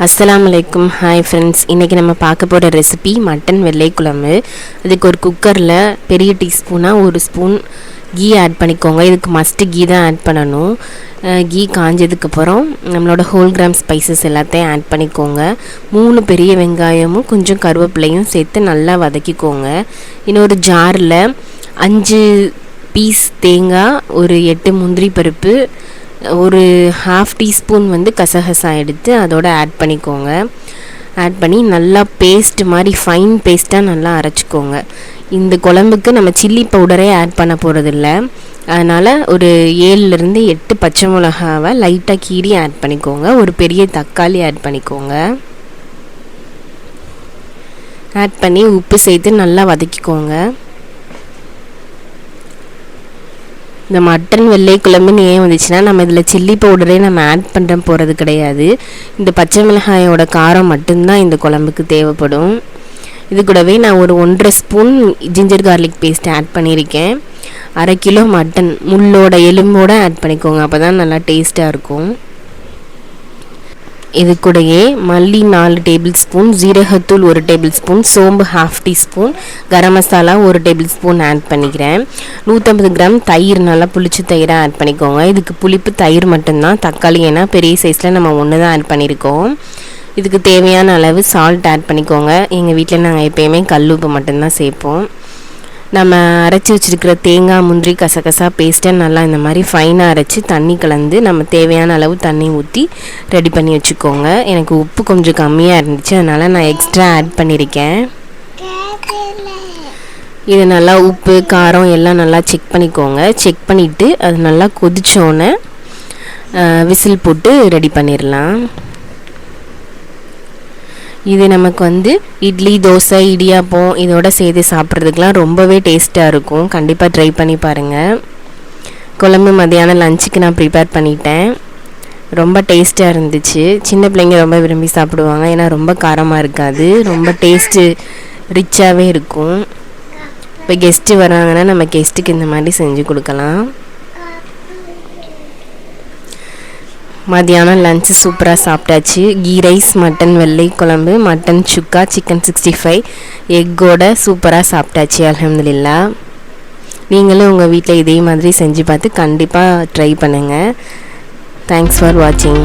அஸ்ஸலாமு அலைக்கும். Hi friends, இன்றைக்கி நம்ம பார்க்க போகிற ரெசிபி மட்டன் வெள்ளை குழம்பு. அதுக்கு ஒரு குக்கரில் பெரிய டீஸ்பூனாக ஒரு ஸ்பூன் கீ ஆட் பண்ணிக்கோங்க. இதுக்கு மஸ்ட்டு கீ தான் ஆட் பண்ணணும். கீ காஞ்சதுக்கப்புறம் நம்மளோட ஹோல் கிராம் ஸ்பைசஸ் எல்லாத்தையும் ஆட் பண்ணிக்கோங்க. 3 பெரிய வெங்காயமும் கொஞ்சம் கருவேப்பிலையும் சேர்த்து நல்லா வதக்கிக்கோங்க. இன்னொரு ஜாரில் 5 பீஸ் தேங்காய், ஒரு 8 முந்திரி பருப்பு, ஒரு ½ டீஸ்பூன் கசகசா எடுத்து அதோட ஆட் பண்ணிக்கோங்க. ஆட் பண்ணி நல்லா பேஸ்ட் மாதிரி ஃபைன் பேஸ்ட்டாக நல்லா அரைச்சிக்கோங்க. இந்த குழம்புக்கு நம்ம சில்லி பவுடரே ஆட் பண்ண போகிறதில்ல. அதனால் ஒரு 7லேருந்து 8 பச்சை மிளகாவை லைட்டாக கீறி ஆட் பண்ணிக்கோங்க. ஒரு பெரிய தக்காளி ஆட் பண்ணிக்கோங்க. ஆட் பண்ணி உப்பு சேர்த்து நல்லா வதக்கிக்கோங்க. இந்த மட்டன் வெள்ளை குழம்புன்னு ஏன் வந்துச்சுன்னா, நம்ம இதில் சில்லி பவுடரே நம்ம ஆட் பண்ண போகிறது கிடையாது. இந்த பச்சை மிளகாயோட காரம் மட்டும்தான் இந்த குழம்புக்கு தேவைப்படும். இது கூடவே நான் ஒரு 1½ spoon ginger garlic paste add பண்ணியிருக்கேன். 1/2 கிலோ மட்டன் முள்ளோட எலும்போடு ஆட் பண்ணிக்கோங்க. அப்போ தான் நல்லா டேஸ்ட்டாக இருக்கும். இது கூடயே மல்லி 4 டேபிள் ஸ்பூன், ஜீரகத்தூள் 1 டேபிள் ஸ்பூன், சோம்பு ½ teaspoon, garam masala 1 table spoon add பண்ணிக்கிறேன். 150 கிராம் தயிர், நல்லா புளிச்ச தயிராக ஆட் பண்ணிக்கோங்க. இதுக்கு புளிப்பு தயிர் மட்டும்தான், தக்காளி ஏன்னா பெரிய சைஸில் நம்ம 1 தான் ஆட் பண்ணியிருக்கோம். இதுக்கு தேவையான அளவு சால்ட் ஆட் பண்ணிக்கோங்க. எங்கள் வீட்டில் நாங்கள் எப்போயுமே கல் உப்பு மட்டும்தான் சேர்ப்போம். நம்ம அரைச்சி வச்சுருக்கிற தேங்காய், முந்திரி, கசகசா பேஸ்ட்டை நல்லா இந்த மாதிரி ஃபைனாக அரைச்சி தண்ணி கலந்து நம்ம தேவையான அளவு தண்ணி ஊற்றி ரெடி பண்ணி வச்சுக்கோங்க. எனக்கு உப்பு கொஞ்சம் கம்மியாக இருந்துச்சு, அதனால் நான் எக்ஸ்ட்ரா ஆட் பண்ணியிருக்கேன். இது நல்லா உப்பு காரம் எல்லாம் நல்லா செக் பண்ணிக்கோங்க. செக் பண்ணிவிட்டு அது நல்லா கொதிச்சோன்னே விசில் போட்டு ரெடி பண்ணிடலாம். இது நமக்கு இட்லி, தோசை, இடியாப்பம் இதோட சேர்த்து சாப்பிட்றதுக்கெலாம் ரொம்பவே டேஸ்ட்டாக இருக்கும். கண்டிப்பாக ட்ரை பண்ணி பாருங்கள். குழம்பு மதியானம் லஞ்சுக்கு நான் ப்ரிப்பேர் பண்ணிட்டேன். ரொம்ப டேஸ்ட்டாக இருந்துச்சு. சின்ன பிள்ளைங்க ரொம்ப விரும்பி சாப்பிடுவாங்க. ஏன்னா ரொம்ப காரமாக இருக்காது, ரொம்ப டேஸ்ட்டு ரிச்சாகவே இருக்கும். இப்போ கெஸ்ட்டு வராங்கன்னா நம்ம கெஸ்ட்டுக்கு இந்த மாதிரி செஞ்சு கொடுக்கலாம். மதியானம் லஞ்சு சூப்பராக சாப்பிட்டாச்சு. கீ ரைஸ், மட்டன் வெள்ளை குழம்பு, மட்டன் சுக்கா, சிக்கன் 65 எக்கோட சூப்பராக சாப்பிட்டாச்சு. அல்ஹம்துலில்லாஹ். நீங்களும் உங்கள் வீட்டில் இதே மாதிரி செஞ்சு பார்த்து கண்டிப்பாக ட்ரை பண்ணுங்கள். தேங்க்ஸ் ஃபார் வாட்சிங்.